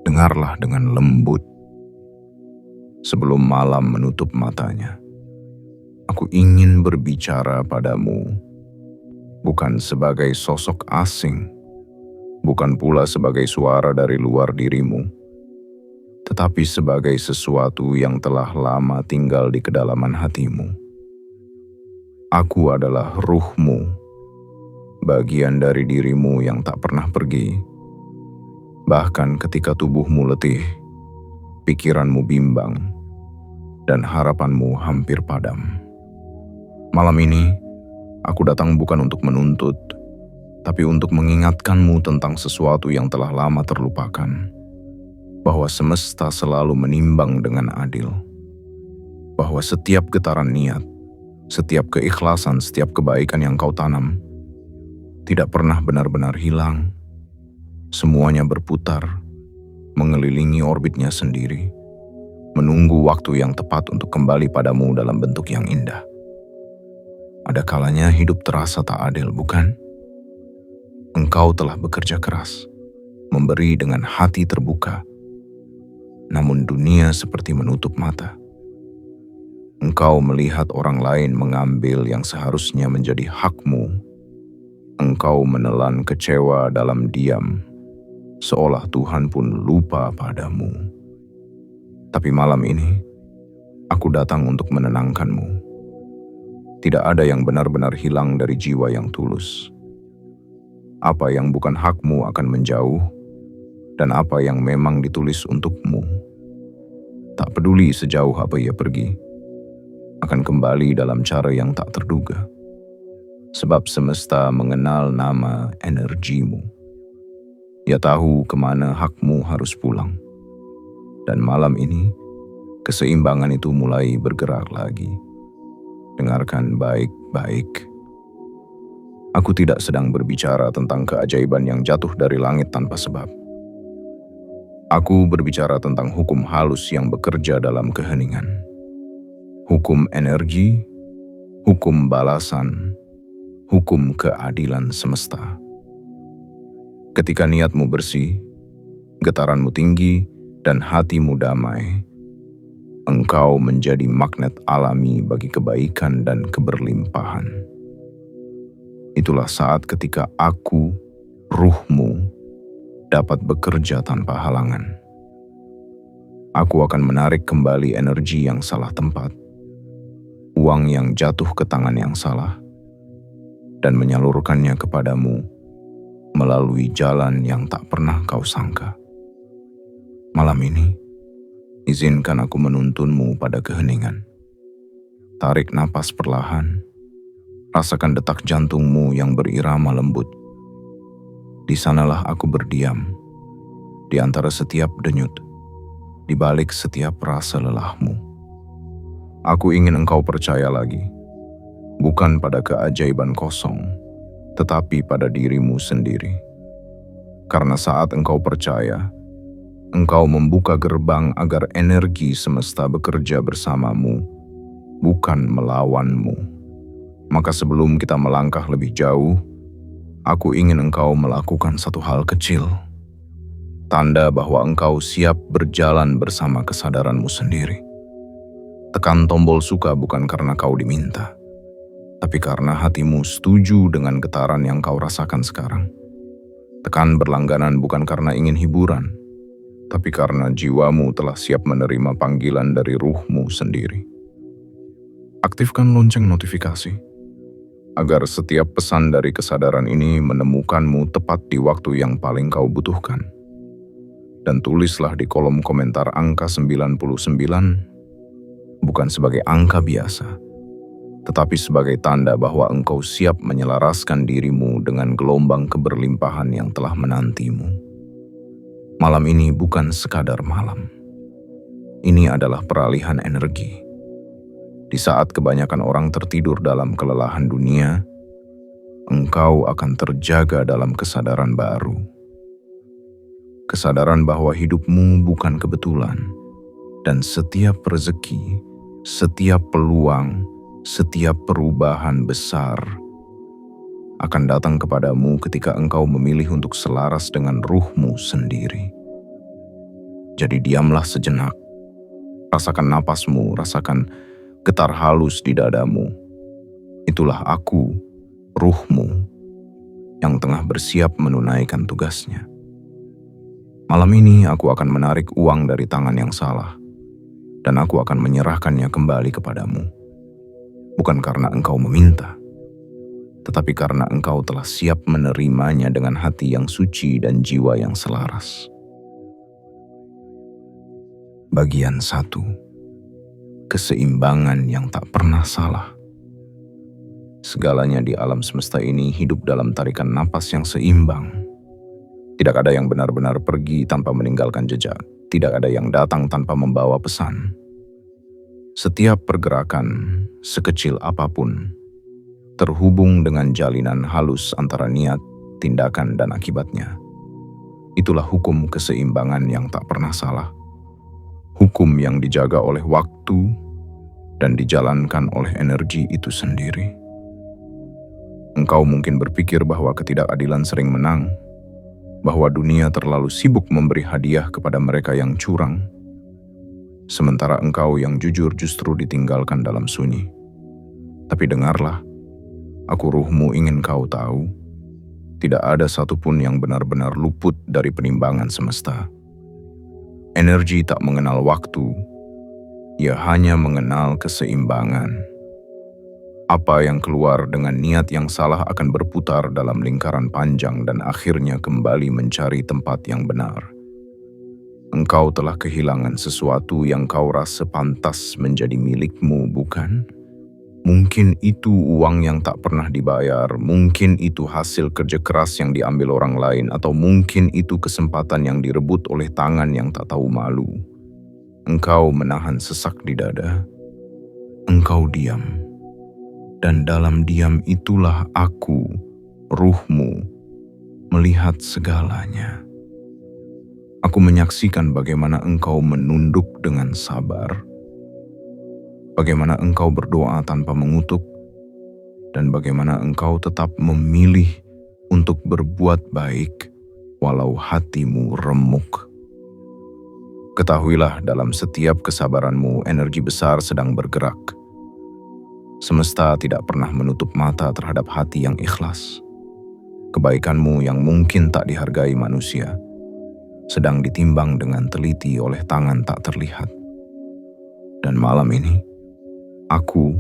Dengarlah dengan lembut sebelum malam menutup matanya. Aku ingin berbicara padamu bukan sebagai sosok asing, bukan pula sebagai suara dari luar dirimu, tetapi sebagai sesuatu yang telah lama tinggal di kedalaman hatimu. Aku adalah ruhmu, bagian dari dirimu yang tak pernah pergi. Bahkan ketika tubuhmu letih, pikiranmu bimbang, dan harapanmu hampir padam. Malam ini, aku datang bukan untuk menuntut, tapi untuk mengingatkanmu tentang sesuatu yang telah lama terlupakan. Bahwa semesta selalu menimbang dengan adil. Bahwa setiap getaran niat, setiap keikhlasan, setiap kebaikan yang kau tanam, tidak pernah benar-benar hilang. Semuanya berputar, mengelilingi orbitnya sendiri, menunggu waktu yang tepat untuk kembali padamu dalam bentuk yang indah. Ada kalanya hidup terasa tak adil, bukan? Engkau telah bekerja keras, memberi dengan hati terbuka, namun dunia seperti menutup mata. Engkau melihat orang lain mengambil yang seharusnya menjadi hakmu. Engkau menelan kecewa dalam diam, seolah Tuhan pun lupa padamu. Tapi malam ini, aku datang untuk menenangkanmu. Tidak ada yang benar-benar hilang dari jiwa yang tulus. Apa yang bukan hakmu akan menjauh, dan apa yang memang ditulis untukmu, tak peduli sejauh apa ia pergi, akan kembali dalam cara yang tak terduga. Sebab semesta mengenal nama energimu. Ia tahu kemana hakmu harus pulang. Dan malam ini, keseimbangan itu mulai bergerak lagi. Dengarkan baik-baik. Aku tidak sedang berbicara tentang keajaiban yang jatuh dari langit tanpa sebab. Aku berbicara tentang hukum halus yang bekerja dalam keheningan. Hukum energi, hukum balasan, hukum keadilan semesta. Ketika niatmu bersih, getaranmu tinggi, dan hatimu damai, engkau menjadi magnet alami bagi kebaikan dan keberlimpahan. Itulah saat ketika aku, ruhmu, dapat bekerja tanpa halangan. Aku akan menarik kembali energi yang salah tempat, uang yang jatuh ke tangan yang salah, dan menyalurkannya kepadamu melalui jalan yang tak pernah kau sangka. Malam ini, izinkan aku menuntunmu pada keheningan. Tarik napas perlahan, rasakan detak jantungmu yang berirama lembut. Di sanalah aku berdiam, di antara setiap denyut, di balik setiap rasa lelahmu. Aku ingin engkau percaya lagi, bukan pada keajaiban kosong, tetapi pada dirimu sendiri. Karena saat engkau percaya, engkau membuka gerbang agar energi semesta bekerja bersamamu, bukan melawanmu. Maka sebelum kita melangkah lebih jauh, aku ingin engkau melakukan satu hal kecil. Tanda bahwa engkau siap berjalan bersama kesadaranmu sendiri. Tekan tombol suka bukan karena kau diminta, tapi karena hatimu setuju dengan getaran yang kau rasakan sekarang. Tekan berlangganan bukan karena ingin hiburan, tapi karena jiwamu telah siap menerima panggilan dari ruhmu sendiri. Aktifkan lonceng notifikasi, agar setiap pesan dari kesadaran ini menemukanmu tepat di waktu yang paling kau butuhkan. Dan tulislah di kolom komentar angka 99, bukan sebagai angka biasa, tetapi sebagai tanda bahwa engkau siap menyelaraskan dirimu dengan gelombang keberlimpahan yang telah menantimu. Malam ini bukan sekadar malam. Ini adalah peralihan energi. Di saat kebanyakan orang tertidur dalam kelelahan dunia, engkau akan terjaga dalam kesadaran baru. Kesadaran bahwa hidupmu bukan kebetulan, dan setiap rezeki, setiap peluang, setiap perubahan besar akan datang kepadamu ketika engkau memilih untuk selaras dengan ruhmu sendiri. Jadi diamlah sejenak, rasakan napasmu, rasakan getar halus di dadamu. Itulah aku, ruhmu, yang tengah bersiap menunaikan tugasnya. Malam ini aku akan menarik uang dari tangan yang salah, dan aku akan menyerahkannya kembali kepadamu. Bukan karena engkau meminta, tetapi karena engkau telah siap menerimanya dengan hati yang suci dan jiwa yang selaras. Bagian 1. Keseimbangan yang tak pernah salah. Segalanya di alam semesta ini hidup dalam tarikan napas yang seimbang. Tidak ada yang benar-benar pergi tanpa meninggalkan jejak. Tidak ada yang datang tanpa membawa pesan. Setiap pergerakan, sekecil apapun, terhubung dengan jalinan halus antara niat, tindakan, dan akibatnya. Itulah hukum keseimbangan yang tak pernah salah. Hukum yang dijaga oleh waktu dan dijalankan oleh energi itu sendiri. Engkau mungkin berpikir bahwa ketidakadilan sering menang, bahwa dunia terlalu sibuk memberi hadiah kepada mereka yang curang, sementara engkau yang jujur justru ditinggalkan dalam sunyi. Tapi dengarlah, aku ruhmu ingin kau tahu, tidak ada satupun yang benar-benar luput dari penimbangan semesta. Energi tak mengenal waktu, ia hanya mengenal keseimbangan. Apa yang keluar dengan niat yang salah akan berputar dalam lingkaran panjang dan akhirnya kembali mencari tempat yang benar. Engkau telah kehilangan sesuatu yang kau rasa pantas menjadi milikmu, bukan? Mungkin itu uang yang tak pernah dibayar, mungkin itu hasil kerja keras yang diambil orang lain, atau mungkin itu kesempatan yang direbut oleh tangan yang tak tahu malu. Engkau menahan sesak di dada. Engkau diam. Dan dalam diam itulah aku, ruhmu, melihat segalanya. Aku menyaksikan bagaimana engkau menunduk dengan sabar, bagaimana engkau berdoa tanpa mengutuk, dan bagaimana engkau tetap memilih untuk berbuat baik walau hatimu remuk. Ketahuilah, dalam setiap kesabaranmu, energi besar sedang bergerak. Semesta tidak pernah menutup mata terhadap hati yang ikhlas. Kebaikanmu yang mungkin tak dihargai manusia sedang ditimbang dengan teliti oleh tangan tak terlihat. Dan malam ini, aku,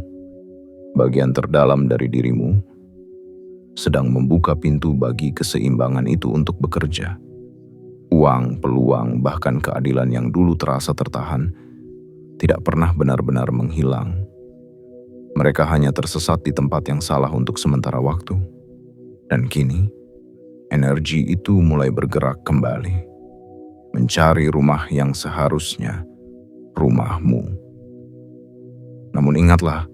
bagian terdalam dari dirimu, sedang membuka pintu bagi keseimbangan itu untuk bekerja. Uang, peluang, bahkan keadilan yang dulu terasa tertahan, tidak pernah benar-benar menghilang. Mereka hanya tersesat di tempat yang salah untuk sementara waktu. Dan kini, energi itu mulai bergerak kembali, mencari rumah yang seharusnya rumahmu. Namun ingatlah,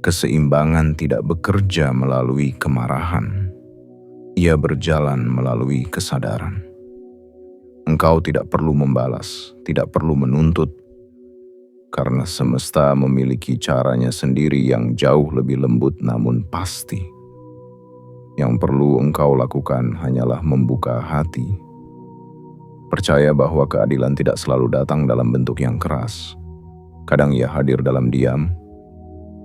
keseimbangan tidak bekerja melalui kemarahan. Ia berjalan melalui kesadaran. Engkau tidak perlu membalas, tidak perlu menuntut, karena semesta memiliki caranya sendiri yang jauh lebih lembut namun pasti. Yang perlu engkau lakukan hanyalah membuka hati. Percaya bahwa keadilan tidak selalu datang dalam bentuk yang keras. Kadang ia hadir dalam diam,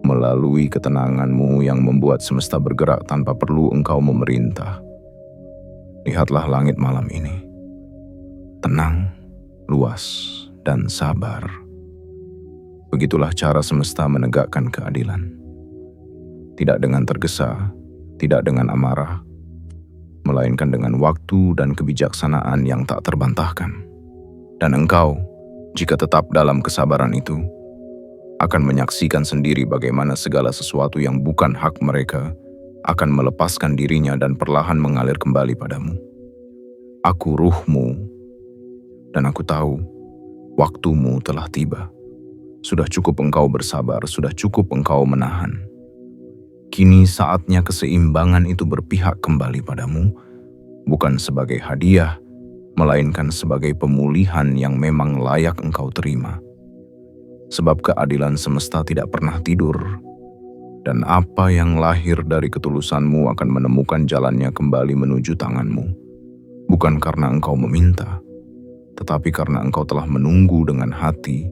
melalui ketenanganmu yang membuat semesta bergerak tanpa perlu engkau memerintah. Lihatlah langit malam ini. Tenang, luas, dan sabar. Begitulah cara semesta menegakkan keadilan. Tidak dengan tergesa, tidak dengan amarah, melainkan dengan waktu dan kebijaksanaan yang tak terbantahkan. Dan engkau, jika tetap dalam kesabaran itu, akan menyaksikan sendiri bagaimana segala sesuatu yang bukan hak mereka akan melepaskan dirinya dan perlahan mengalir kembali padamu. Aku ruhmu, dan aku tahu waktumu telah tiba. Sudah cukup engkau bersabar, sudah cukup engkau menahan. Kini saatnya keseimbangan itu berpihak kembali padamu, bukan sebagai hadiah, melainkan sebagai pemulihan yang memang layak engkau terima. Sebab keadilan semesta tidak pernah tidur. Dan apa yang lahir dari ketulusanmu akan menemukan jalannya kembali menuju tanganmu. Bukan karena engkau meminta, tetapi karena engkau telah menunggu dengan hati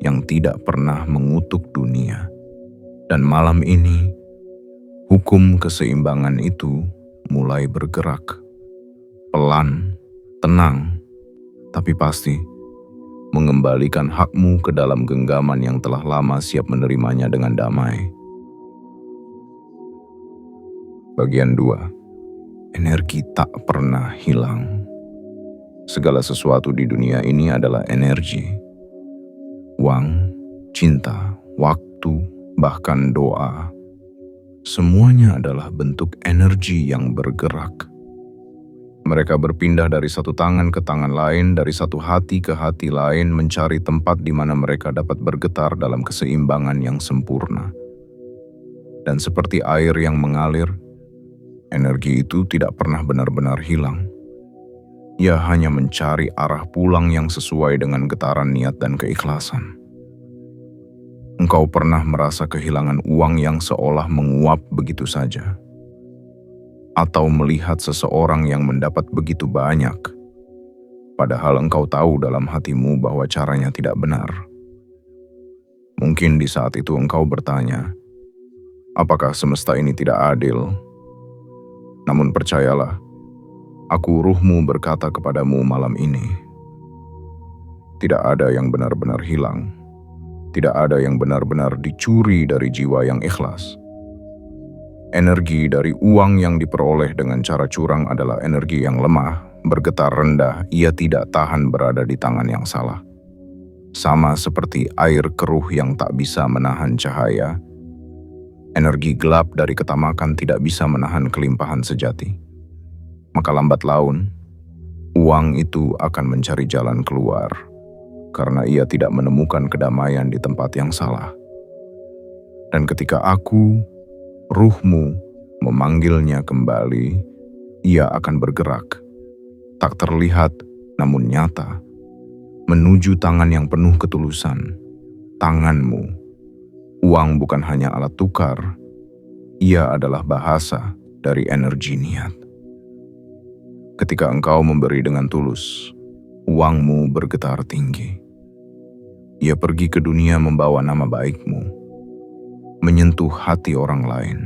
yang tidak pernah mengutuk dunia. Dan malam ini, hukum keseimbangan itu mulai bergerak. Pelan, tenang, tapi pasti mengembalikan hakmu ke dalam genggaman yang telah lama siap menerimanya dengan damai. Bagian 2. Energi tak pernah hilang. Segala sesuatu di dunia ini adalah energi. Uang, cinta, waktu, bahkan doa. Semuanya adalah bentuk energi yang bergerak. Mereka berpindah dari satu tangan ke tangan lain, dari satu hati ke hati lain, mencari tempat di mana mereka dapat bergetar dalam keseimbangan yang sempurna. Dan seperti air yang mengalir, energi itu tidak pernah benar-benar hilang. Ia hanya mencari arah pulang yang sesuai dengan getaran niat dan keikhlasan. Engkau pernah merasa kehilangan uang yang seolah menguap begitu saja? Atau melihat seseorang yang mendapat begitu banyak, padahal engkau tahu dalam hatimu bahwa caranya tidak benar? Mungkin di saat itu engkau bertanya, apakah semesta ini tidak adil? Namun percayalah, aku ruhmu berkata kepadamu malam ini, tidak ada yang benar-benar hilang, tidak ada yang benar-benar dicuri dari jiwa yang ikhlas. Energi dari uang yang diperoleh dengan cara curang adalah energi yang lemah, bergetar rendah, ia tidak tahan berada di tangan yang salah. Sama seperti air keruh yang tak bisa menahan cahaya, energi gelap dari ketamakan tidak bisa menahan kelimpahan sejati. Maka lambat laun, uang itu akan mencari jalan keluar, karena ia tidak menemukan kedamaian di tempat yang salah. Dan ketika aku, ruhmu, memanggilnya kembali, ia akan bergerak, tak terlihat namun nyata, menuju tangan yang penuh ketulusan, tanganmu. Uang bukan hanya alat tukar, ia adalah bahasa dari energi niat. Ketika engkau memberi dengan tulus, uangmu bergetar tinggi. Ia pergi ke dunia membawa nama baikmu, menyentuh hati orang lain,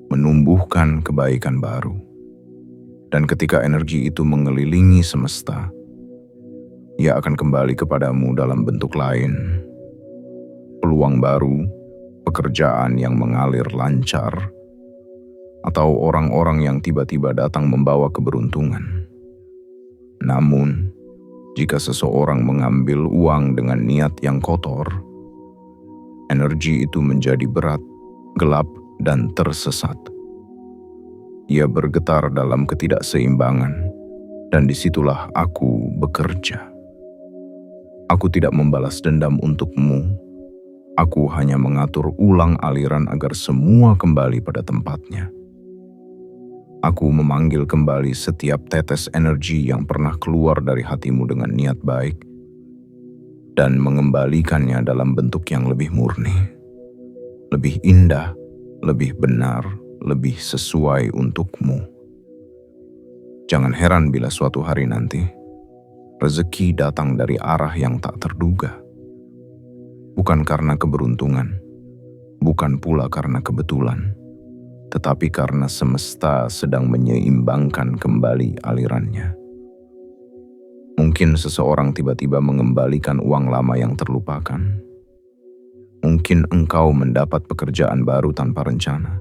menumbuhkan kebaikan baru. Dan ketika energi itu mengelilingi semesta, ia akan kembali kepadamu dalam bentuk lain. Peluang baru, pekerjaan yang mengalir lancar, atau orang-orang yang tiba-tiba datang membawa keberuntungan. Namun, jika seseorang mengambil uang dengan niat yang kotor, energi itu menjadi berat, gelap, dan tersesat. Ia bergetar dalam ketidakseimbangan, dan disitulah aku bekerja. Aku tidak membalas dendam untukmu. Aku hanya mengatur ulang aliran agar semua kembali pada tempatnya. Aku memanggil kembali setiap tetes energi yang pernah keluar dari hatimu dengan niat baik dan mengembalikannya dalam bentuk yang lebih murni, lebih indah, lebih benar, lebih sesuai untukmu. Jangan heran bila suatu hari nanti rezeki datang dari arah yang tak terduga. Bukan karena keberuntungan, bukan pula karena kebetulan, tetapi karena semesta sedang menyeimbangkan kembali alirannya. Mungkin seseorang tiba-tiba mengembalikan uang lama yang terlupakan. Mungkin engkau mendapat pekerjaan baru tanpa rencana.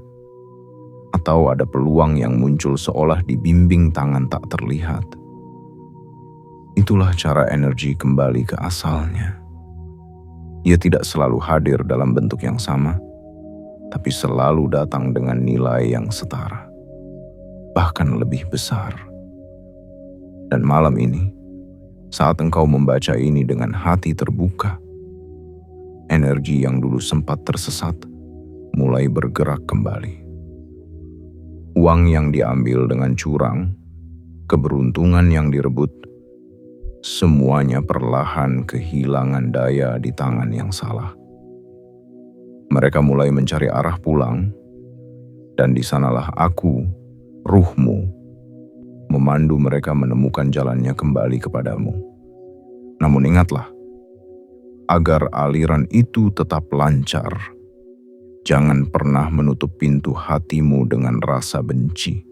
Atau ada peluang yang muncul seolah dibimbing tangan tak terlihat. Itulah cara energi kembali ke asalnya. Ia tidak selalu hadir dalam bentuk yang sama, tapi selalu datang dengan nilai yang setara, bahkan lebih besar. Dan malam ini, saat engkau membaca ini dengan hati terbuka, energi yang dulu sempat tersesat mulai bergerak kembali. Uang yang diambil dengan curang, keberuntungan yang direbut, semuanya perlahan kehilangan daya di tangan yang salah. Mereka mulai mencari arah pulang, dan di sanalah aku, ruhmu, memandu mereka menemukan jalannya kembali kepadamu. Namun ingatlah, agar aliran itu tetap lancar, jangan pernah menutup pintu hatimu dengan rasa benci.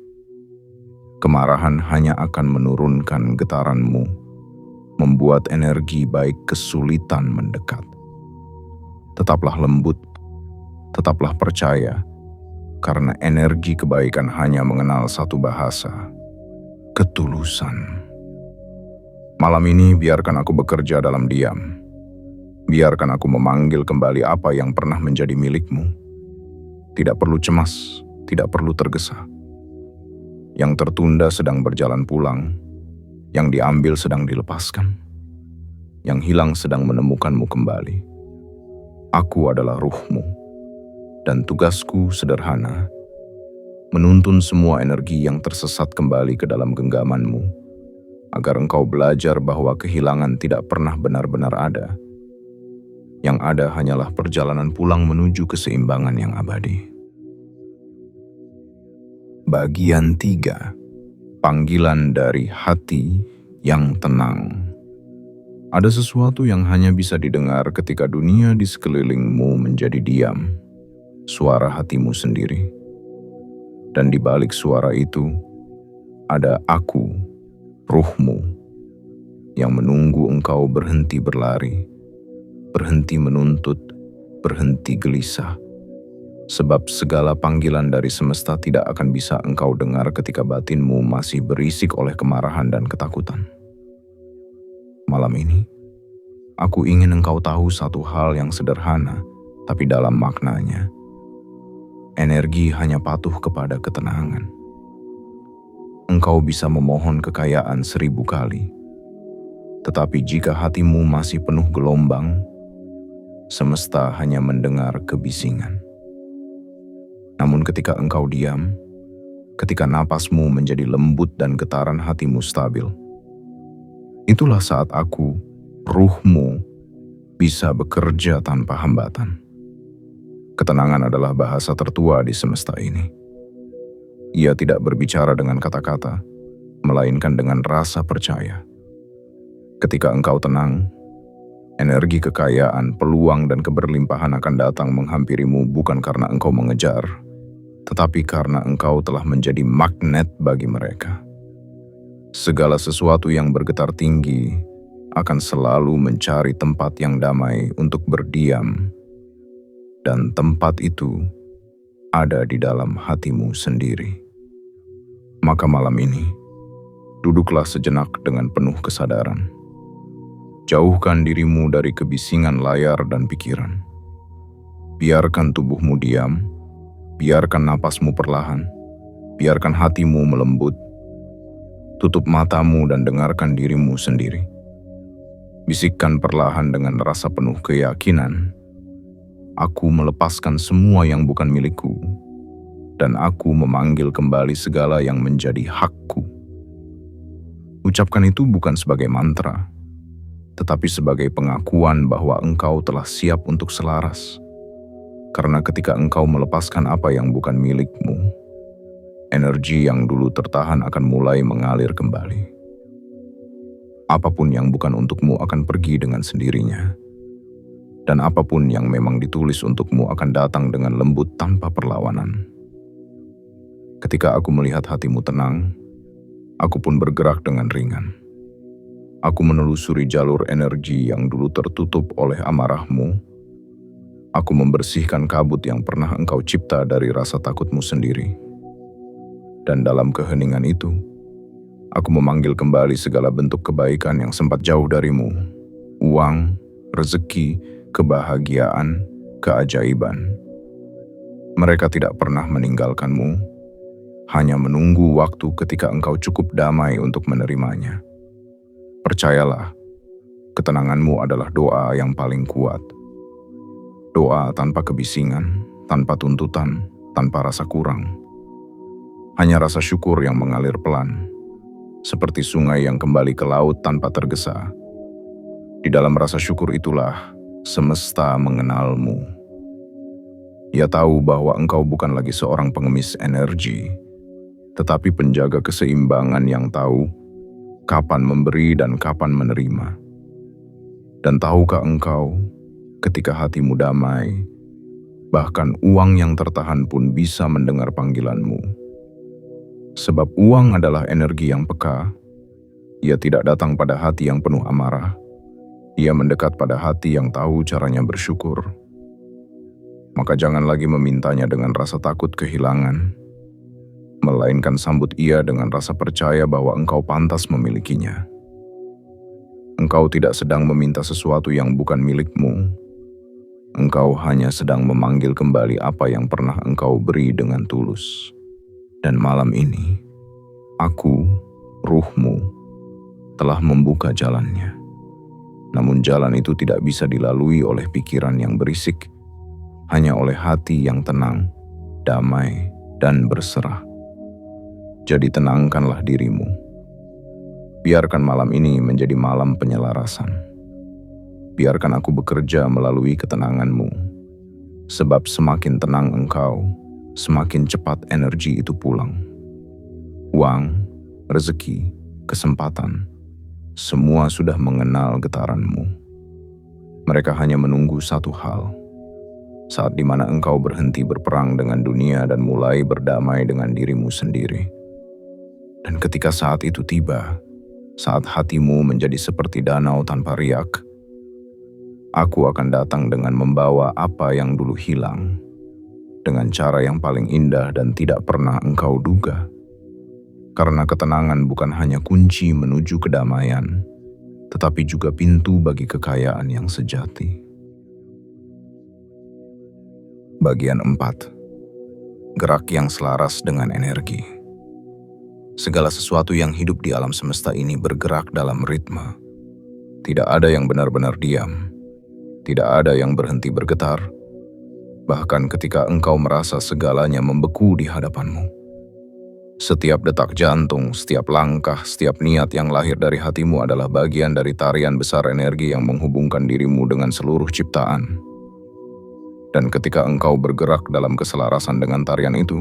Kemarahan hanya akan menurunkan getaranmu, membuat energi baik kesulitan mendekat. Tetaplah lembut, tetaplah percaya, karena energi kebaikan hanya mengenal satu bahasa, ketulusan. Malam ini biarkan aku bekerja dalam diam. Biarkan aku memanggil kembali apa yang pernah menjadi milikmu. Tidak perlu cemas, tidak perlu tergesa. Yang tertunda sedang berjalan pulang, yang diambil sedang dilepaskan, yang hilang sedang menemukanmu kembali. Aku adalah ruhmu, dan tugasku sederhana, menuntun semua energi yang tersesat kembali ke dalam genggamanmu, agar engkau belajar bahwa kehilangan tidak pernah benar-benar ada. Yang ada hanyalah perjalanan pulang menuju keseimbangan yang abadi. Bagian 3. Panggilan dari hati yang tenang. Ada sesuatu yang hanya bisa didengar ketika dunia di sekelilingmu menjadi diam. Suara hatimu sendiri. Dan di balik suara itu, ada aku, ruhmu, yang menunggu engkau berhenti berlari, berhenti menuntut, berhenti gelisah. Sebab segala panggilan dari semesta tidak akan bisa engkau dengar ketika batinmu masih berisik oleh kemarahan dan ketakutan. Malam ini, aku ingin engkau tahu satu hal yang sederhana, tapi dalam maknanya. Energi hanya patuh kepada ketenangan. Engkau bisa memohon kekayaan 1000 kali, tetapi jika hatimu masih penuh gelombang, semesta hanya mendengar kebisingan. Namun ketika engkau diam, ketika napasmu menjadi lembut dan getaran hatimu stabil, itulah saat aku, ruhmu, bisa bekerja tanpa hambatan. Ketenangan adalah bahasa tertua di semesta ini. Ia tidak berbicara dengan kata-kata, melainkan dengan rasa percaya. Ketika engkau tenang, energi kekayaan, peluang, dan keberlimpahan akan datang menghampirimu bukan karena engkau mengejar, tetapi karena engkau telah menjadi magnet bagi mereka. Segala sesuatu yang bergetar tinggi akan selalu mencari tempat yang damai untuk berdiam, dan tempat itu ada di dalam hatimu sendiri. Maka malam ini, duduklah sejenak dengan penuh kesadaran. Jauhkan dirimu dari kebisingan layar dan pikiran. Biarkan tubuhmu diam, biarkan napasmu perlahan, biarkan hatimu melembut. Tutup matamu dan dengarkan dirimu sendiri. Bisikkan perlahan dengan rasa penuh keyakinan, aku melepaskan semua yang bukan milikku, dan aku memanggil kembali segala yang menjadi hakku. Ucapkan itu bukan sebagai mantra, tetapi sebagai pengakuan bahwa engkau telah siap untuk selaras. Karena ketika engkau melepaskan apa yang bukan milikmu, energi yang dulu tertahan akan mulai mengalir kembali. Apapun yang bukan untukmu akan pergi dengan sendirinya. Dan apapun yang memang ditulis untukmu akan datang dengan lembut tanpa perlawanan. Ketika aku melihat hatimu tenang, aku pun bergerak dengan ringan. Aku menelusuri jalur energi yang dulu tertutup oleh amarahmu. Aku membersihkan kabut yang pernah engkau cipta dari rasa takutmu sendiri. Dan dalam keheningan itu, aku memanggil kembali segala bentuk kebaikan yang sempat jauh darimu. Uang, rezeki, kebahagiaan, keajaiban. Mereka tidak pernah meninggalkanmu, hanya menunggu waktu ketika engkau cukup damai untuk menerimanya. Percayalah, ketenanganmu adalah doa yang paling kuat. Doa tanpa kebisingan, tanpa tuntutan, tanpa rasa kurang. Hanya rasa syukur yang mengalir pelan, seperti sungai yang kembali ke laut tanpa tergesa. Di dalam rasa syukur itulah semesta mengenalmu. Ia tahu bahwa engkau bukan lagi seorang pengemis energi, tetapi penjaga keseimbangan yang tahu kapan memberi dan kapan menerima. Dan tahukah engkau, ketika hatimu damai, bahkan uang yang tertahan pun bisa mendengar panggilanmu. Sebab uang adalah energi yang peka. Ia tidak datang pada hati yang penuh amarah. Ia mendekat pada hati yang tahu caranya bersyukur. Maka jangan lagi memintanya dengan rasa takut kehilangan, melainkan sambut ia dengan rasa percaya bahwa engkau pantas memilikinya. Engkau tidak sedang meminta sesuatu yang bukan milikmu. Engkau hanya sedang memanggil kembali apa yang pernah engkau beri dengan tulus. Dan malam ini, aku, ruhmu, telah membuka jalannya. Namun jalan itu tidak bisa dilalui oleh pikiran yang berisik, hanya oleh hati yang tenang, damai, dan berserah. Jadi tenangkanlah dirimu. Biarkan malam ini menjadi malam penyelarasan. Biarkan aku bekerja melalui ketenanganmu. Sebab semakin tenang engkau, semakin cepat energi itu pulang. Uang, rezeki, kesempatan, semua sudah mengenal getaranmu. Mereka hanya menunggu satu hal, saat dimana engkau berhenti berperang dengan dunia dan mulai berdamai dengan dirimu sendiri. Dan ketika saat itu tiba, saat hatimu menjadi seperti danau tanpa riak, aku akan datang dengan membawa apa yang dulu hilang, dengan cara yang paling indah dan tidak pernah engkau duga. Karena ketenangan bukan hanya kunci menuju kedamaian, tetapi juga pintu bagi kekayaan yang sejati. Bagian 4. Gerak yang selaras dengan energi. Segala sesuatu yang hidup di alam semesta ini bergerak dalam ritme. Tidak ada yang benar-benar diam. Tidak ada yang berhenti bergetar. Bahkan ketika engkau merasa segalanya membeku di hadapanmu. Setiap detak jantung, setiap langkah, setiap niat yang lahir dari hatimu adalah bagian dari tarian besar energi yang menghubungkan dirimu dengan seluruh ciptaan. Dan ketika engkau bergerak dalam keselarasan dengan tarian itu,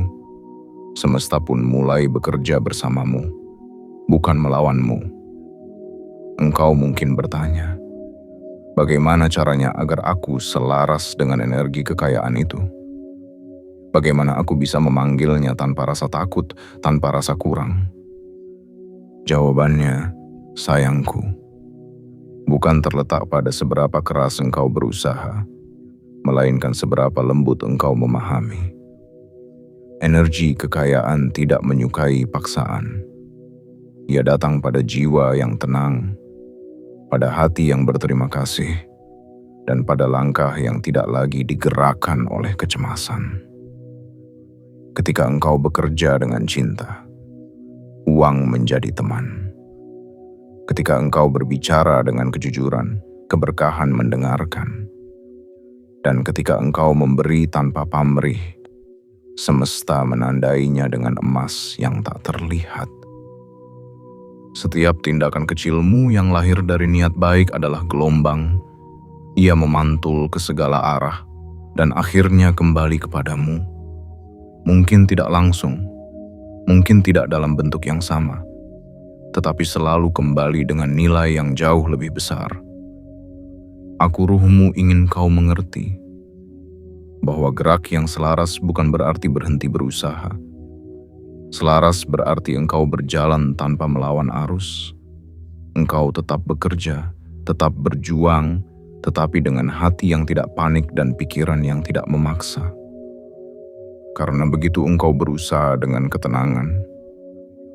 semesta pun mulai bekerja bersamamu, bukan melawanmu. Engkau mungkin bertanya, bagaimana caranya agar aku selaras dengan energi kekayaan itu? Bagaimana aku bisa memanggilnya tanpa rasa takut, tanpa rasa kurang? Jawabannya, sayangku, bukan terletak pada seberapa keras engkau berusaha, melainkan seberapa lembut engkau memahami. Energi kekayaan tidak menyukai paksaan. Ia datang pada jiwa yang tenang, pada hati yang berterima kasih, dan pada langkah yang tidak lagi digerakkan oleh kecemasan. Ketika engkau bekerja dengan cinta, uang menjadi teman. Ketika engkau berbicara dengan kejujuran, keberkahan mendengarkan. Dan ketika engkau memberi tanpa pamrih, semesta menandainya dengan emas yang tak terlihat. Setiap tindakan kecilmu yang lahir dari niat baik adalah gelombang. Ia memantul ke segala arah dan akhirnya kembali kepadamu. Mungkin tidak langsung, mungkin tidak dalam bentuk yang sama, tetapi selalu kembali dengan nilai yang jauh lebih besar. Aku ruhmu ingin kau mengerti bahwa gerak yang selaras bukan berarti berhenti berusaha. Selaras berarti engkau berjalan tanpa melawan arus. Engkau tetap bekerja, tetap berjuang, tetapi dengan hati yang tidak panik dan pikiran yang tidak memaksa. Karena begitu engkau berusaha dengan ketenangan,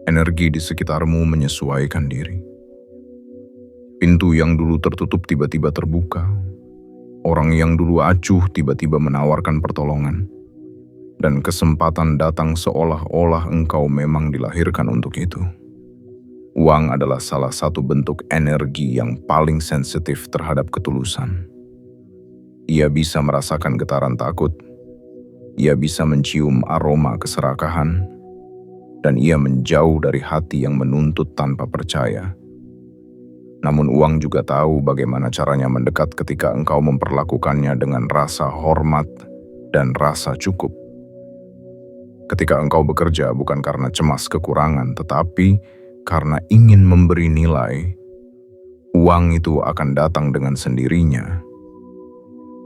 energi di sekitarmu menyesuaikan diri. Pintu yang dulu tertutup tiba-tiba terbuka. Orang yang dulu acuh tiba-tiba menawarkan pertolongan. Dan kesempatan datang seolah-olah engkau memang dilahirkan untuk itu. Uang adalah salah satu bentuk energi yang paling sensitif terhadap ketulusan. Ia bisa merasakan getaran takut. Ia bisa mencium aroma keserakahan. Dan ia menjauh dari hati yang menuntut tanpa percaya. Namun uang juga tahu bagaimana caranya mendekat ketika engkau memperlakukannya dengan rasa hormat, dan rasa cukup. Ketika engkau bekerja bukan karena cemas kekurangan, tetapi karena ingin memberi nilai, uang itu akan datang dengan sendirinya,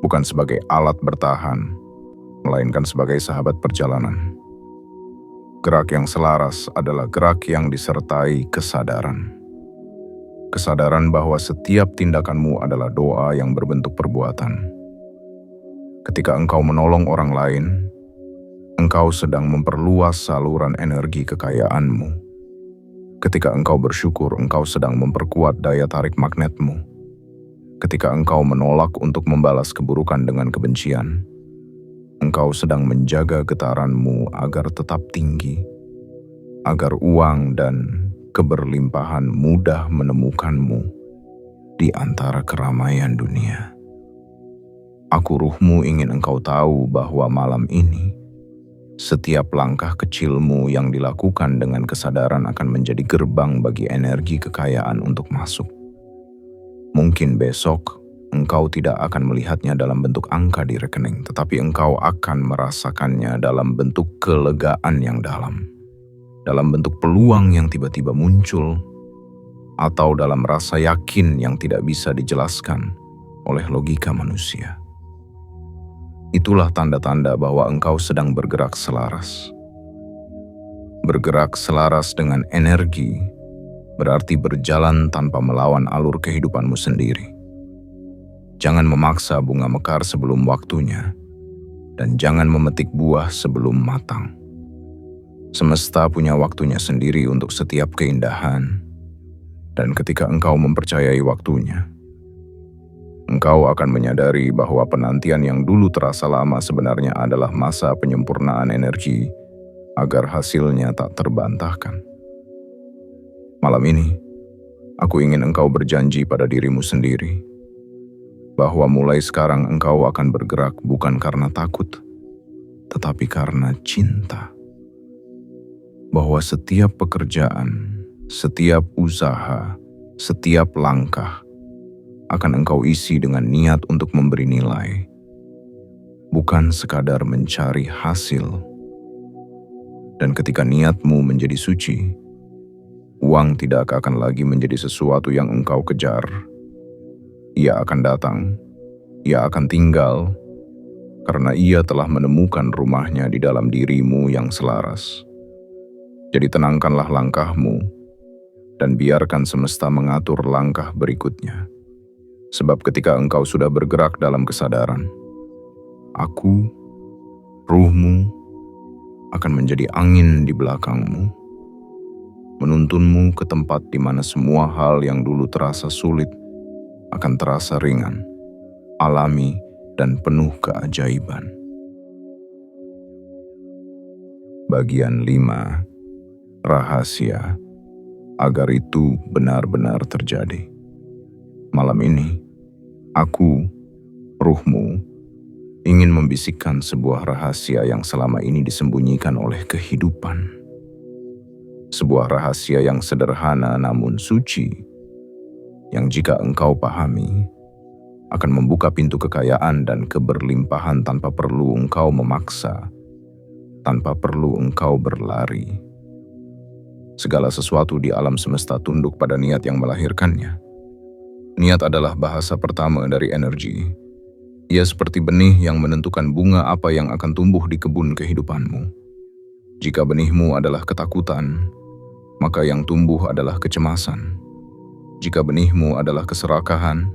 bukan sebagai alat bertahan, melainkan sebagai sahabat perjalanan. Gerak yang selaras adalah gerak yang disertai kesadaran. Kesadaran bahwa setiap tindakanmu adalah doa yang berbentuk perbuatan. Ketika engkau menolong orang lain, engkau sedang memperluas saluran energi kekayaanmu. Ketika engkau bersyukur, engkau sedang memperkuat daya tarik magnetmu. Ketika engkau menolak untuk membalas keburukan dengan kebencian, engkau sedang menjaga getaranmu agar tetap tinggi, agar uang dan keberlimpahan mudah menemukanmu di antara keramaian dunia. Aku ruhmu ingin engkau tahu bahwa malam ini, setiap langkah kecilmu yang dilakukan dengan kesadaran akan menjadi gerbang bagi energi kekayaan untuk masuk. Mungkin besok, engkau tidak akan melihatnya dalam bentuk angka di rekening, tetapi engkau akan merasakannya dalam bentuk kelegaan yang dalam, dalam bentuk peluang yang tiba-tiba muncul, atau dalam rasa yakin yang tidak bisa dijelaskan oleh logika manusia. Itulah tanda-tanda bahwa engkau sedang bergerak selaras. Bergerak selaras dengan energi berarti berjalan tanpa melawan alur kehidupanmu sendiri. Jangan memaksa bunga mekar sebelum waktunya, dan jangan memetik buah sebelum matang. Semesta punya waktunya sendiri untuk setiap keindahan, dan ketika engkau mempercayai waktunya, engkau akan menyadari bahwa penantian yang dulu terasa lama sebenarnya adalah masa penyempurnaan energi agar hasilnya tak terbantahkan. Malam ini, aku ingin engkau berjanji pada dirimu sendiri bahwa mulai sekarang engkau akan bergerak bukan karena takut, tetapi karena cinta. Bahwa setiap pekerjaan, setiap usaha, setiap langkah akan engkau isi dengan niat untuk memberi nilai, bukan sekadar mencari hasil. Dan ketika niatmu menjadi suci, uang tidak akan lagi menjadi sesuatu yang engkau kejar. Ia akan datang, ia akan tinggal, karena ia telah menemukan rumahnya di dalam dirimu yang selaras. Jadi tenangkanlah langkahmu, dan biarkan semesta mengatur langkah berikutnya. Sebab ketika engkau sudah bergerak dalam kesadaran, aku, ruhmu, akan menjadi angin di belakangmu, menuntunmu ke tempat di mana semua hal yang dulu terasa sulit akan terasa ringan, alami, dan penuh keajaiban. Bagian 5. Rahasia agar itu benar-benar terjadi. Malam ini, aku, ruhmu, ingin membisikkan sebuah rahasia yang selama ini disembunyikan oleh kehidupan. Sebuah rahasia yang sederhana namun suci, yang jika engkau pahami, akan membuka pintu kekayaan dan keberlimpahan tanpa perlu engkau memaksa, tanpa perlu engkau berlari. Segala sesuatu di alam semesta tunduk pada niat yang melahirkannya. Niat adalah bahasa pertama dari energi. Ia seperti benih yang menentukan bunga apa yang akan tumbuh di kebun kehidupanmu. Jika benihmu adalah ketakutan, maka yang tumbuh adalah kecemasan. Jika benihmu adalah keserakahan,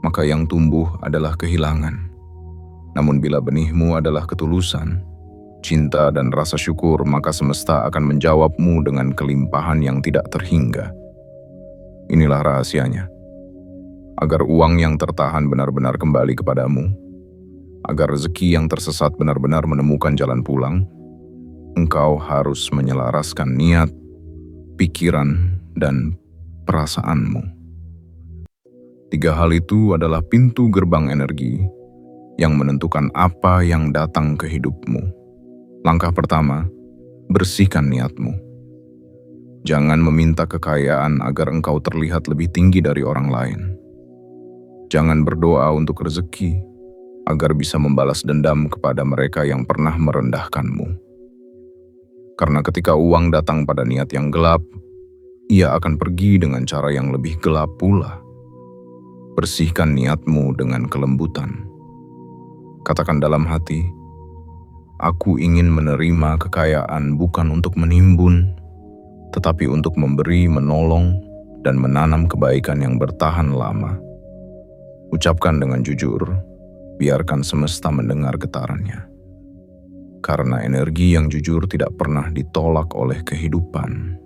maka yang tumbuh adalah kehilangan. Namun bila benihmu adalah ketulusan, cinta dan rasa syukur, maka semesta akan menjawabmu dengan kelimpahan yang tidak terhingga. Inilah rahasianya. Agar uang yang tertahan benar-benar kembali kepadamu, agar rezeki yang tersesat benar-benar menemukan jalan pulang, engkau harus menyelaraskan niat, pikiran, dan perasaanmu. 3 hal itu adalah pintu gerbang energi yang menentukan apa yang datang ke hidupmu. Langkah pertama, bersihkan niatmu. Jangan meminta kekayaan agar engkau terlihat lebih tinggi dari orang lain. Jangan berdoa untuk rezeki agar bisa membalas dendam kepada mereka yang pernah merendahkanmu. Karena ketika uang datang pada niat yang gelap, ia akan pergi dengan cara yang lebih gelap pula. Bersihkan niatmu dengan kelembutan. Katakan dalam hati, aku ingin menerima kekayaan bukan untuk menimbun, tetapi untuk memberi, menolong, dan menanam kebaikan yang bertahan lama. Ucapkan dengan jujur, biarkan semesta mendengar getarannya. Karena energi yang jujur tidak pernah ditolak oleh kehidupan.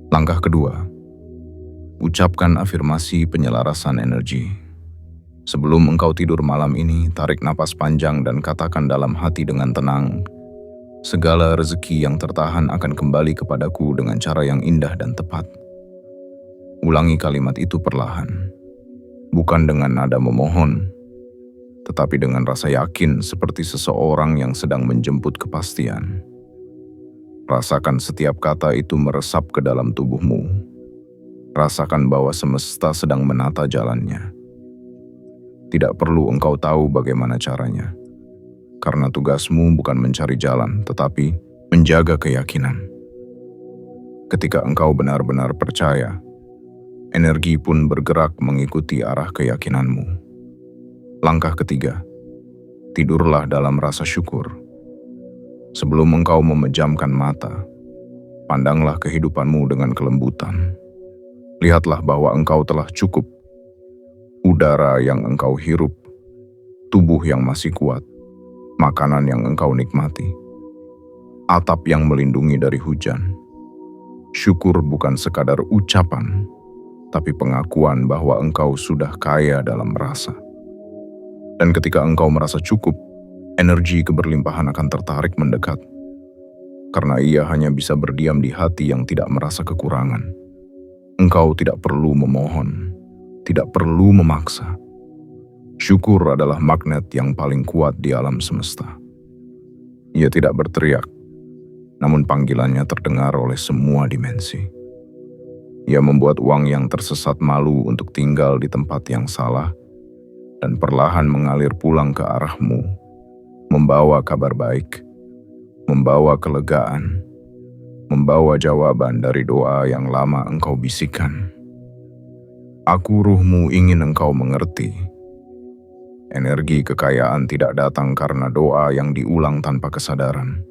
Langkah kedua, ucapkan afirmasi penyelarasan energi. Sebelum engkau tidur malam ini, tarik napas panjang dan katakan dalam hati dengan tenang, segala rezeki yang tertahan akan kembali kepadaku dengan cara yang indah dan tepat. Ulangi kalimat itu perlahan, bukan dengan nada memohon, tetapi dengan rasa yakin seperti seseorang yang sedang menjemput kepastian. Rasakan setiap kata itu meresap ke dalam tubuhmu. Rasakan bahwa semesta sedang menata jalannya. Tidak perlu engkau tahu bagaimana caranya, karena tugasmu bukan mencari jalan, tetapi menjaga keyakinan. Ketika engkau benar-benar percaya, energi pun bergerak mengikuti arah keyakinanmu. Langkah ketiga, tidurlah dalam rasa syukur. Sebelum engkau memejamkan mata, pandanglah kehidupanmu dengan kelembutan. Lihatlah bahwa engkau telah cukup. Udara yang engkau hirup, tubuh yang masih kuat, makanan yang engkau nikmati, atap yang melindungi dari hujan. Syukur bukan sekadar ucapan, tapi pengakuan bahwa engkau sudah kaya dalam rasa. Dan ketika engkau merasa cukup, energi keberlimpahan akan tertarik mendekat. Karena ia hanya bisa berdiam di hati yang tidak merasa kekurangan. Engkau tidak perlu memohon, tidak perlu memaksa. Syukur adalah magnet yang paling kuat di alam semesta. Ia tidak berteriak, namun panggilannya terdengar oleh semua dimensi. Ia membuat uang yang tersesat malu untuk tinggal di tempat yang salah, dan perlahan mengalir pulang ke arahmu, membawa kabar baik, membawa kelegaan, membawa jawaban dari doa yang lama engkau bisikkan. Aku ruhmu ingin engkau mengerti. Energi kekayaan tidak datang karena doa yang diulang tanpa kesadaran,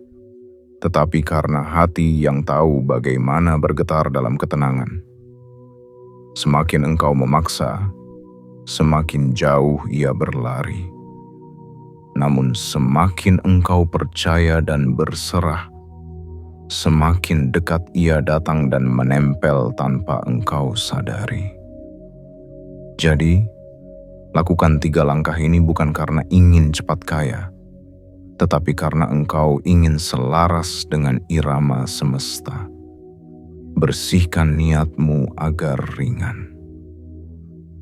tetapi karena hati yang tahu bagaimana bergetar dalam ketenangan. Semakin engkau memaksa, semakin jauh ia berlari. Namun semakin engkau percaya dan berserah, semakin dekat ia datang dan menempel tanpa engkau sadari. Jadi, lakukan 3 langkah ini bukan karena ingin cepat kaya, tetapi karena engkau ingin selaras dengan irama semesta. Bersihkan niatmu agar ringan.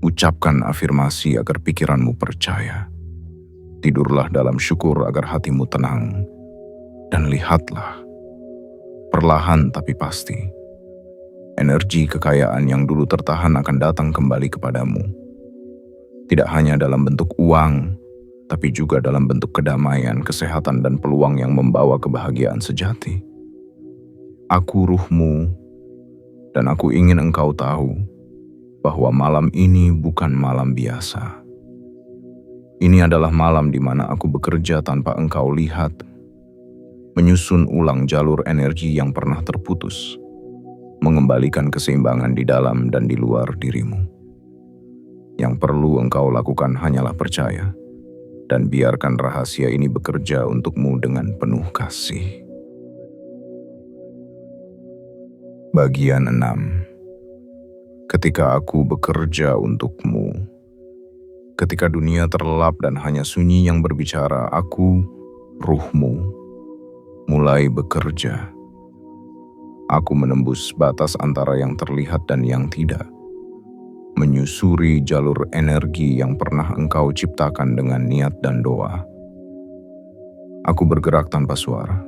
Ucapkan afirmasi agar pikiranmu percaya. Tidurlah dalam syukur agar hatimu tenang. Dan lihatlah, perlahan tapi pasti, energi kekayaan yang dulu tertahan akan datang kembali kepadamu. Tidak hanya dalam bentuk uang, tapi juga dalam bentuk kedamaian, kesehatan, dan peluang yang membawa kebahagiaan sejati. Aku ruhmu, dan aku ingin engkau tahu bahwa malam ini bukan malam biasa. Ini adalah malam di mana aku bekerja tanpa engkau lihat, menyusun ulang jalur energi yang pernah terputus, mengembalikan keseimbangan di dalam dan di luar dirimu. Yang perlu engkau lakukan hanyalah percaya, dan biarkan rahasia ini bekerja untukmu dengan penuh kasih. Bagian 6. Ketika aku bekerja untukmu. Ketika dunia terlelap dan hanya sunyi yang berbicara, aku, ruhmu, mulai bekerja. Aku menembus batas antara yang terlihat dan yang tidak, menyusuri jalur energi yang pernah engkau ciptakan dengan niat dan doa. Aku bergerak tanpa suara,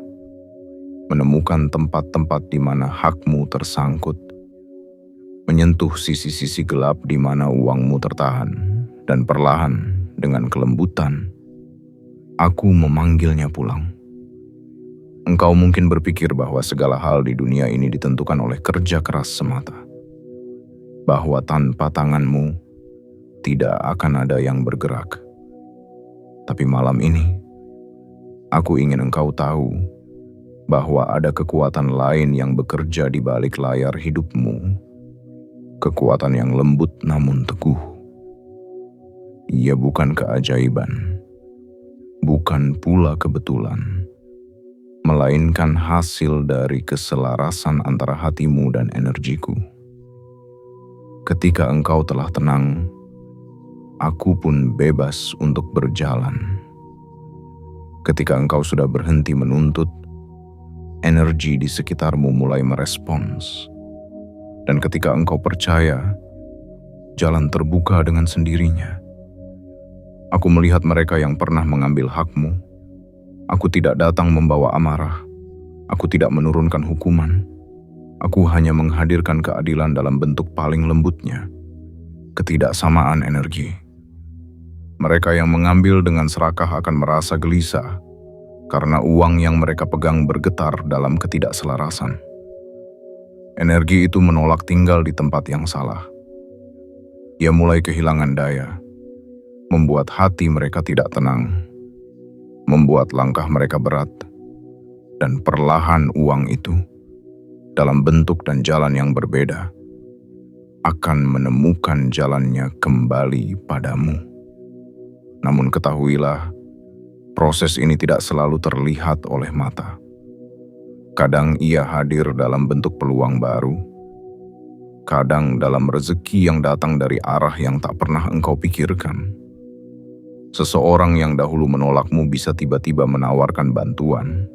menemukan tempat-tempat di mana hakmu tersangkut, menyentuh sisi-sisi gelap di mana uangmu tertahan, dan perlahan dengan kelembutan Aku memanggilnya pulang. Engkau mungkin berpikir bahwa segala hal di dunia ini ditentukan oleh kerja keras semata. Bahwa tanpa tanganmu, tidak akan ada yang bergerak. Tapi malam ini, aku ingin engkau tahu bahwa ada kekuatan lain yang bekerja di balik layar hidupmu. Kekuatan yang lembut namun teguh. Ia bukan keajaiban, bukan pula kebetulan, melainkan hasil dari keselarasan antara hatimu dan energiku. Ketika engkau telah tenang, aku pun bebas untuk berjalan. Ketika engkau sudah berhenti menuntut, energi di sekitarmu mulai merespons. Dan ketika engkau percaya, jalan terbuka dengan sendirinya. Aku melihat mereka yang pernah mengambil hakmu. Aku tidak datang membawa amarah. Aku tidak menurunkan hukuman. Aku hanya menghadirkan keadilan dalam bentuk paling lembutnya. Ketidaksamaan energi. Mereka yang mengambil dengan serakah akan merasa gelisah karena uang yang mereka pegang bergetar dalam ketidakselarasan. Energi itu menolak tinggal di tempat yang salah. Ia mulai kehilangan daya, membuat hati mereka tidak tenang, membuat langkah mereka berat, dan perlahan uang itu, dalam bentuk dan jalan yang berbeda, akan menemukan jalannya kembali padamu. Namun ketahuilah, proses ini tidak selalu terlihat oleh mata. Kadang ia hadir dalam bentuk peluang baru, kadang dalam rezeki yang datang dari arah yang tak pernah engkau pikirkan. Seseorang yang dahulu menolakmu bisa tiba-tiba menawarkan bantuan,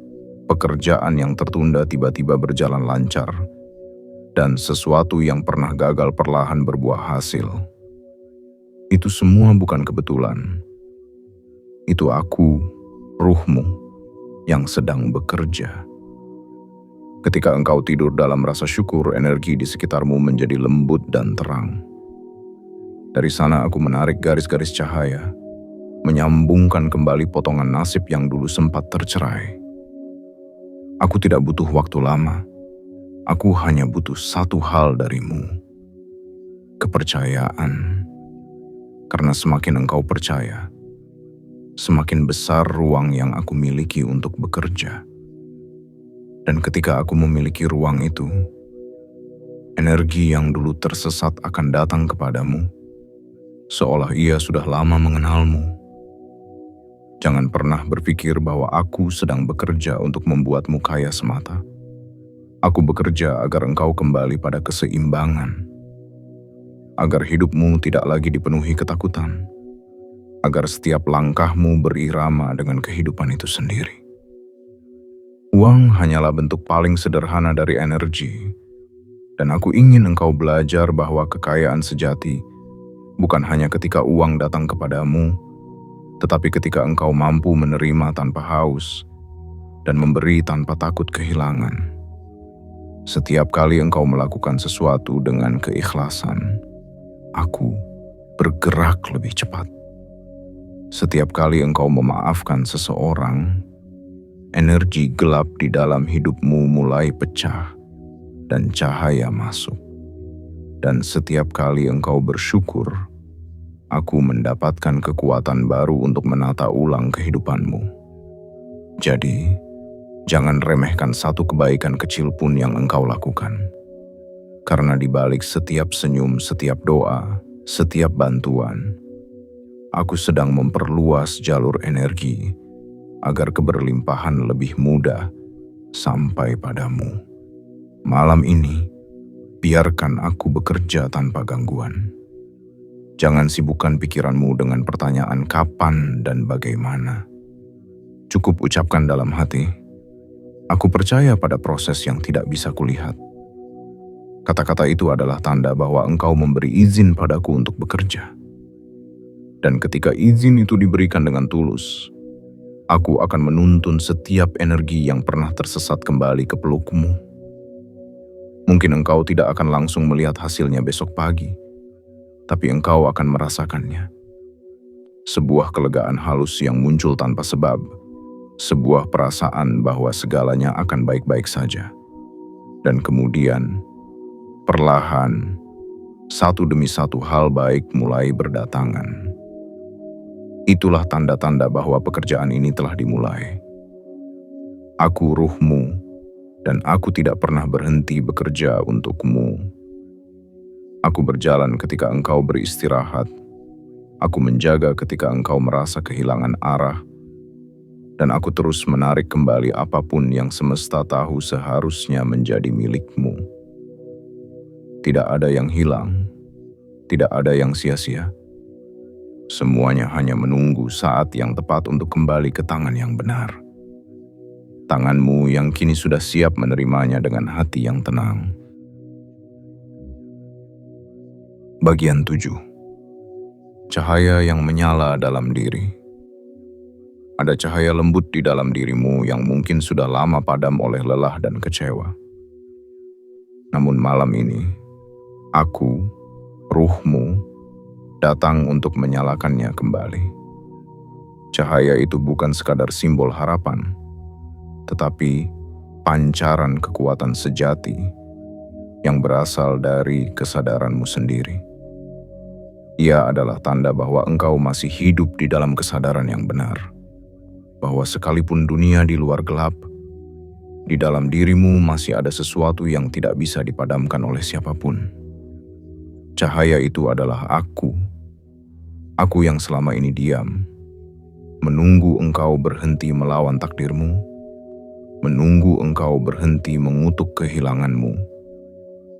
pekerjaan yang tertunda tiba-tiba berjalan lancar, dan sesuatu yang pernah gagal perlahan berbuah hasil. Itu semua bukan kebetulan. Itu aku, ruhmu, yang sedang bekerja. Ketika engkau tidur dalam rasa syukur, energi di sekitarmu menjadi lembut dan terang. Dari sana aku menarik garis-garis cahaya, menyambungkan kembali potongan nasib yang dulu sempat tercerai. Aku tidak butuh waktu lama. Aku hanya butuh satu hal darimu. Kepercayaan. Karena semakin engkau percaya, semakin besar ruang yang aku miliki untuk bekerja. Dan ketika aku memiliki ruang itu, energi yang dulu tersesat akan datang kepadamu, seolah ia sudah lama mengenalmu. Jangan pernah berpikir bahwa aku sedang bekerja untuk membuatmu kaya semata. Aku bekerja agar engkau kembali pada keseimbangan, agar hidupmu tidak lagi dipenuhi ketakutan, agar setiap langkahmu berirama dengan kehidupan itu sendiri. Uang hanyalah bentuk paling sederhana dari energi, dan aku ingin engkau belajar bahwa kekayaan sejati bukan hanya ketika uang datang kepadamu, tetapi ketika engkau mampu menerima tanpa haus dan memberi tanpa takut kehilangan. Setiap kali engkau melakukan sesuatu dengan keikhlasan, aku bergerak lebih cepat. Setiap kali engkau memaafkan seseorang, energi gelap di dalam hidupmu mulai pecah dan cahaya masuk. Dan setiap kali engkau bersyukur, aku mendapatkan kekuatan baru untuk menata ulang kehidupanmu. Jadi, jangan remehkan satu kebaikan kecil pun yang engkau lakukan. Karena di balik setiap senyum, setiap doa, setiap bantuan, aku sedang memperluas jalur energi agar keberlimpahan lebih mudah sampai padamu. Malam ini, biarkan aku bekerja tanpa gangguan. Jangan sibukkan pikiranmu dengan pertanyaan kapan dan bagaimana. Cukup ucapkan dalam hati, aku percaya pada proses yang tidak bisa kulihat. Kata-kata itu adalah tanda bahwa engkau memberi izin padaku untuk bekerja. Dan ketika izin itu diberikan dengan tulus, aku akan menuntun setiap energi yang pernah tersesat kembali ke pelukmu. Mungkin engkau tidak akan langsung melihat hasilnya besok pagi, tapi engkau akan merasakannya. Sebuah kelegaan halus yang muncul tanpa sebab, sebuah perasaan bahwa segalanya akan baik-baik saja. Dan kemudian, perlahan, satu demi satu hal baik mulai berdatangan. Itulah tanda-tanda bahwa pekerjaan ini telah dimulai. Aku ruhmu, dan aku tidak pernah berhenti bekerja untukmu. Aku berjalan ketika engkau beristirahat. Aku menjaga ketika engkau merasa kehilangan arah. Dan aku terus menarik kembali apapun yang semesta tahu seharusnya menjadi milikmu. Tidak ada yang hilang, tidak ada yang sia-sia. Semuanya hanya menunggu saat yang tepat untuk kembali ke tangan yang benar. Tanganmu yang kini sudah siap menerimanya dengan hati yang tenang. Bagian 7. Cahaya yang menyala dalam diri. Ada cahaya lembut di dalam dirimu yang mungkin sudah lama padam oleh lelah dan kecewa. Namun malam ini, aku, ruhmu, datang untuk menyalakannya kembali. Cahaya itu bukan sekadar simbol harapan, tetapi pancaran kekuatan sejati yang berasal dari kesadaranmu sendiri. Ia adalah tanda bahwa engkau masih hidup di dalam kesadaran yang benar, bahwa sekalipun dunia di luar gelap, di dalam dirimu masih ada sesuatu yang tidak bisa dipadamkan oleh siapapun. Cahaya itu adalah aku yang selama ini diam, menunggu engkau berhenti melawan takdirmu, menunggu engkau berhenti mengutuk kehilanganmu,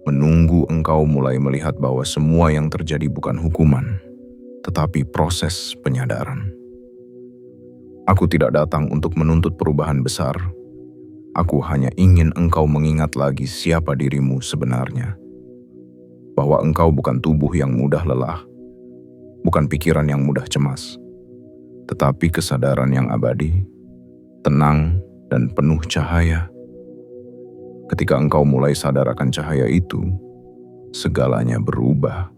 menunggu engkau mulai melihat bahwa semua yang terjadi bukan hukuman, tetapi proses penyadaran. Aku tidak datang untuk menuntut perubahan besar. Aku hanya ingin engkau mengingat lagi siapa dirimu sebenarnya. Bahwa engkau bukan tubuh yang mudah lelah, bukan pikiran yang mudah cemas, tetapi kesadaran yang abadi, tenang, dan penuh cahaya. Ketika engkau mulai sadar akan cahaya itu, segalanya berubah.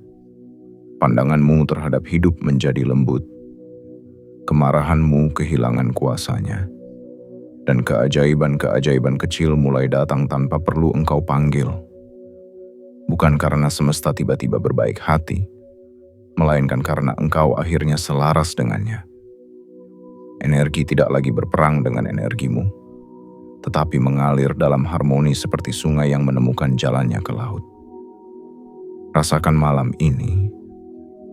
Pandanganmu terhadap hidup menjadi lembut, kemarahanmu kehilangan kuasanya, dan keajaiban-keajaiban kecil mulai datang tanpa perlu engkau panggil. Bukan karena semesta tiba-tiba berbaik hati, melainkan karena engkau akhirnya selaras dengannya. Energi tidak lagi berperang dengan energimu, tetapi mengalir dalam harmoni seperti sungai yang menemukan jalannya ke laut. Rasakan malam ini,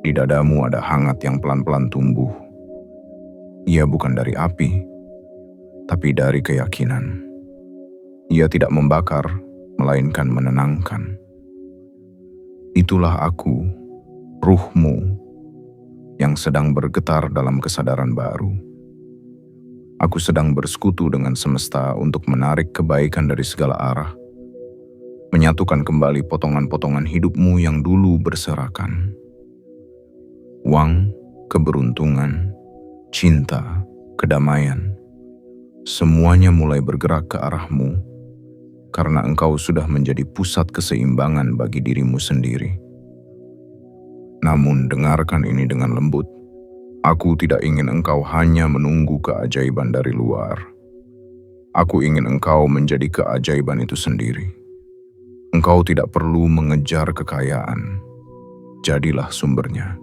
di dadamu ada hangat yang pelan-pelan tumbuh. Ia bukan dari api, tapi dari keyakinan. Ia tidak membakar, melainkan menenangkan. Itulah aku, ruhmu, yang sedang bergetar dalam kesadaran baru. Aku sedang bersekutu dengan semesta untuk menarik kebaikan dari segala arah, menyatukan kembali potongan-potongan hidupmu yang dulu berserakan. Uang, keberuntungan, cinta, kedamaian, semuanya mulai bergerak ke arahmu, karena engkau sudah menjadi pusat keseimbangan bagi dirimu sendiri. Namun dengarkan ini dengan lembut. Aku tidak ingin engkau hanya menunggu keajaiban dari luar. Aku ingin engkau menjadi keajaiban itu sendiri. Engkau tidak perlu mengejar kekayaan. Jadilah sumbernya.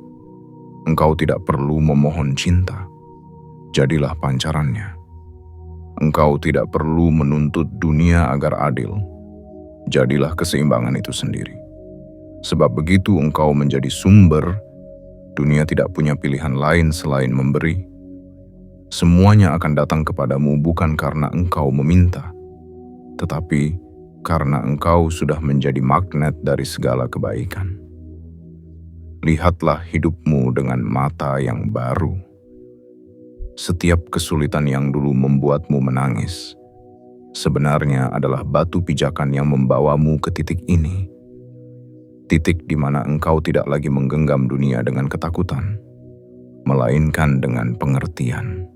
Engkau tidak perlu memohon cinta. Jadilah pancarannya. Engkau tidak perlu menuntut dunia agar adil. Jadilah keseimbangan itu sendiri. Sebab begitu engkau menjadi sumber, dunia tidak punya pilihan lain selain memberi. Semuanya akan datang kepadamu bukan karena engkau meminta, tetapi karena engkau sudah menjadi magnet dari segala kebaikan. Lihatlah hidupmu dengan mata yang baru. Setiap kesulitan yang dulu membuatmu menangis, sebenarnya adalah batu pijakan yang membawamu ke titik ini. Titik di mana engkau tidak lagi menggenggam dunia dengan ketakutan, melainkan dengan pengertian.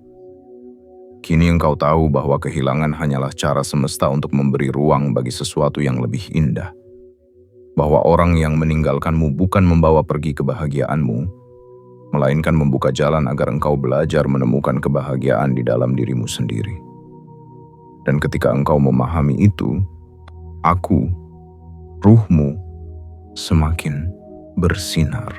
Kini engkau tahu bahwa kehilangan hanyalah cara semesta untuk memberi ruang bagi sesuatu yang lebih indah. Bahwa orang yang meninggalkanmu bukan membawa pergi kebahagiaanmu, melainkan membuka jalan agar engkau belajar menemukan kebahagiaan di dalam dirimu sendiri. Dan ketika engkau memahami itu, aku, ruhmu, semakin bersinar.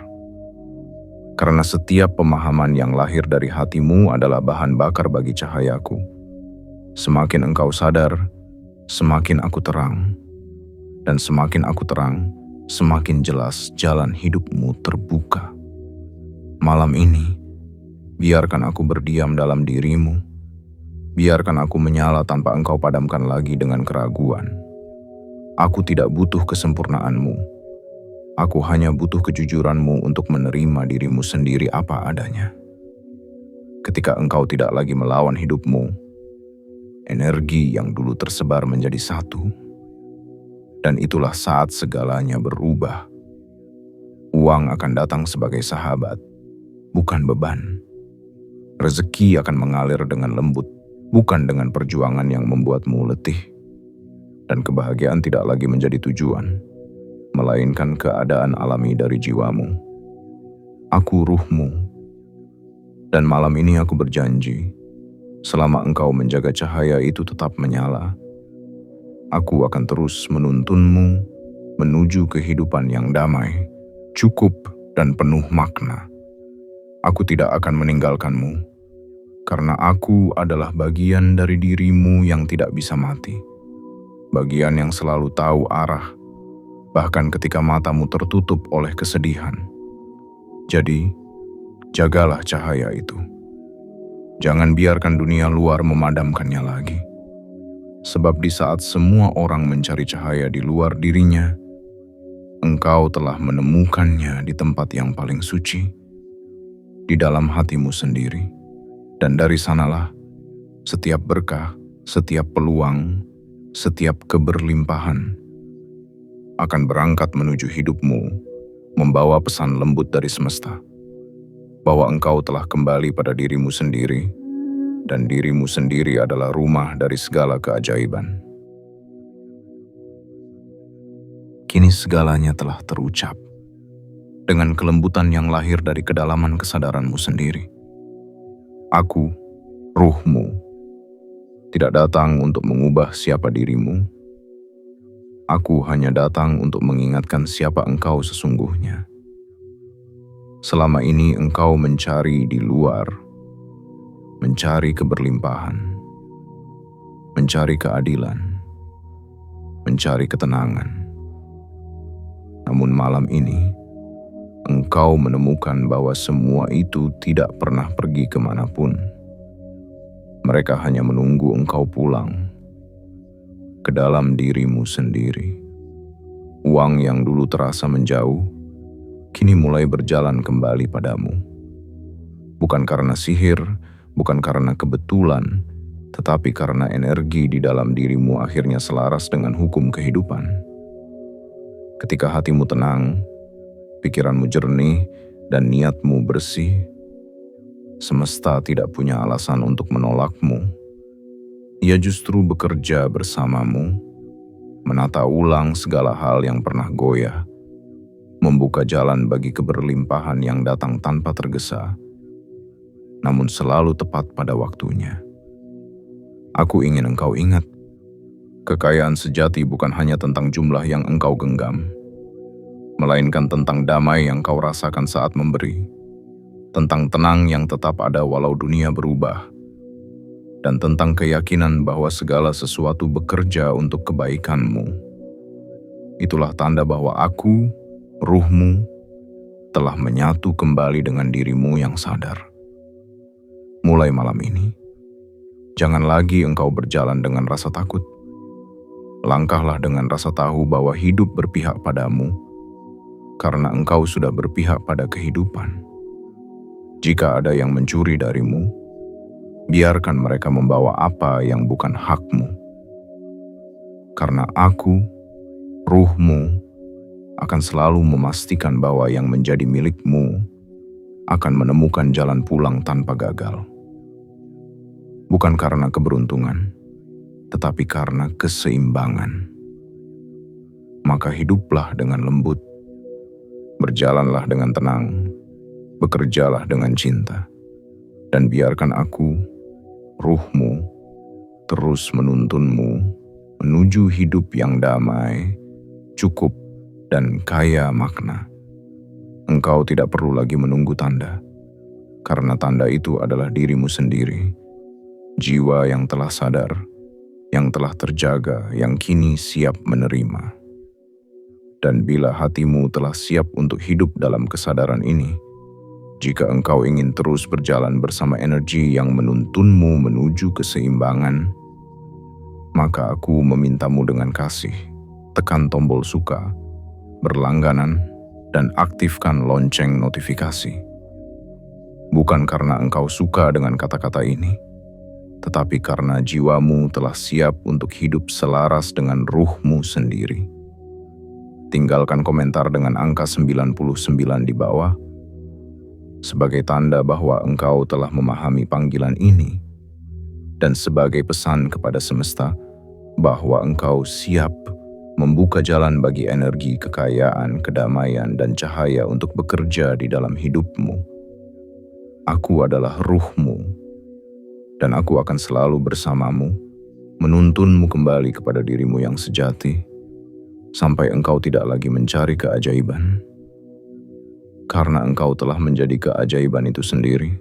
Karena setiap pemahaman yang lahir dari hatimu adalah bahan bakar bagi cahayaku. Semakin engkau sadar, semakin aku terang. Dan semakin aku terang, semakin jelas jalan hidupmu terbuka. Malam ini, biarkan aku berdiam dalam dirimu. Biarkan aku menyala tanpa engkau padamkan lagi dengan keraguan. Aku tidak butuh kesempurnaanmu. Aku hanya butuh kejujuranmu untuk menerima dirimu sendiri apa adanya. Ketika engkau tidak lagi melawan hidupmu, energi yang dulu tersebar menjadi satu. Dan itulah saat segalanya berubah. Uang akan datang sebagai sahabat, bukan beban. Rezeki akan mengalir dengan lembut, bukan dengan perjuangan yang membuatmu letih. Dan kebahagiaan tidak lagi menjadi tujuan, melainkan keadaan alami dari jiwamu. Aku ruhmu. Dan malam ini aku berjanji, selama engkau menjaga cahaya itu tetap menyala, aku akan terus menuntunmu menuju kehidupan yang damai, cukup, dan penuh makna. Aku tidak akan meninggalkanmu, karena aku adalah bagian dari dirimu yang tidak bisa mati. Bagian yang selalu tahu arah, bahkan ketika matamu tertutup oleh kesedihan. Jadi, jagalah cahaya itu. Jangan biarkan dunia luar memadamkannya lagi. Sebab di saat semua orang mencari cahaya di luar dirinya, engkau telah menemukannya di tempat yang paling suci, di dalam hatimu sendiri. Dan dari sanalah, setiap berkah, setiap peluang, setiap keberlimpahan akan berangkat menuju hidupmu, membawa pesan lembut dari semesta, bahwa engkau telah kembali pada dirimu sendiri, dan dirimu sendiri adalah rumah dari segala keajaiban. Kini segalanya telah terucap, dengan kelembutan yang lahir dari kedalaman kesadaranmu sendiri. Aku, ruhmu, tidak datang untuk mengubah siapa dirimu. Aku hanya datang untuk mengingatkan siapa engkau sesungguhnya. Selama ini engkau mencari di luar, mencari keberlimpahan, mencari keadilan, mencari ketenangan. Namun malam ini, engkau menemukan bahwa semua itu tidak pernah pergi kemanapun. Mereka hanya menunggu engkau pulang ke dalam dirimu sendiri. Uang yang dulu terasa menjauh, kini mulai berjalan kembali padamu. Bukan karena sihir, bukan karena kebetulan, tetapi karena energi di dalam dirimu akhirnya selaras dengan hukum kehidupan. Ketika hatimu tenang, pikiranmu jernih, dan niatmu bersih, semesta tidak punya alasan untuk menolakmu. Ia justru bekerja bersamamu, menata ulang segala hal yang pernah goyah, membuka jalan bagi keberlimpahan yang datang tanpa tergesa, namun selalu tepat pada waktunya. Aku ingin engkau ingat, kekayaan sejati bukan hanya tentang jumlah yang engkau genggam, melainkan tentang damai yang kau rasakan saat memberi, tentang tenang yang tetap ada walau dunia berubah, dan tentang keyakinan bahwa segala sesuatu bekerja untuk kebaikanmu. Itulah tanda bahwa aku, ruhmu, telah menyatu kembali dengan dirimu yang sadar. Mulai malam ini, jangan lagi engkau berjalan dengan rasa takut. Langkahlah dengan rasa tahu bahwa hidup berpihak padamu, karena engkau sudah berpihak pada kehidupan. Jika ada yang mencuri darimu, biarkan mereka membawa apa yang bukan hakmu. Karena aku, ruhmu, akan selalu memastikan bahwa yang menjadi milikmu akan menemukan jalan pulang tanpa gagal. Bukan karena keberuntungan, tetapi karena keseimbangan. Maka hiduplah dengan lembut, berjalanlah dengan tenang, Bekerjalah dengan cinta, dan biarkan aku, ruhmu, terus menuntunmu menuju hidup yang damai, cukup, dan kaya makna. Engkau tidak perlu lagi menunggu tanda, karena tanda itu adalah dirimu sendiri, jiwa yang telah sadar, yang telah terjaga, yang kini siap menerima. Dan bila hatimu telah siap untuk hidup dalam kesadaran ini, jika engkau ingin terus berjalan bersama energi yang menuntunmu menuju keseimbangan, maka aku memintamu dengan kasih, tekan tombol suka, berlangganan, dan aktifkan lonceng notifikasi. Bukan karena engkau suka dengan kata-kata ini, tetapi karena jiwamu telah siap untuk hidup selaras dengan ruhmu sendiri. Tinggalkan komentar dengan angka 99 di bawah, sebagai tanda bahwa engkau telah memahami panggilan ini, dan sebagai pesan kepada semesta bahwa engkau siap membuka jalan bagi energi kekayaan, kedamaian, dan cahaya untuk bekerja di dalam hidupmu. Aku adalah ruhmu, dan aku akan selalu bersamamu, menuntunmu kembali kepada dirimu yang sejati, sampai engkau tidak lagi mencari keajaiban. Karena engkau telah menjadi keajaiban itu sendiri,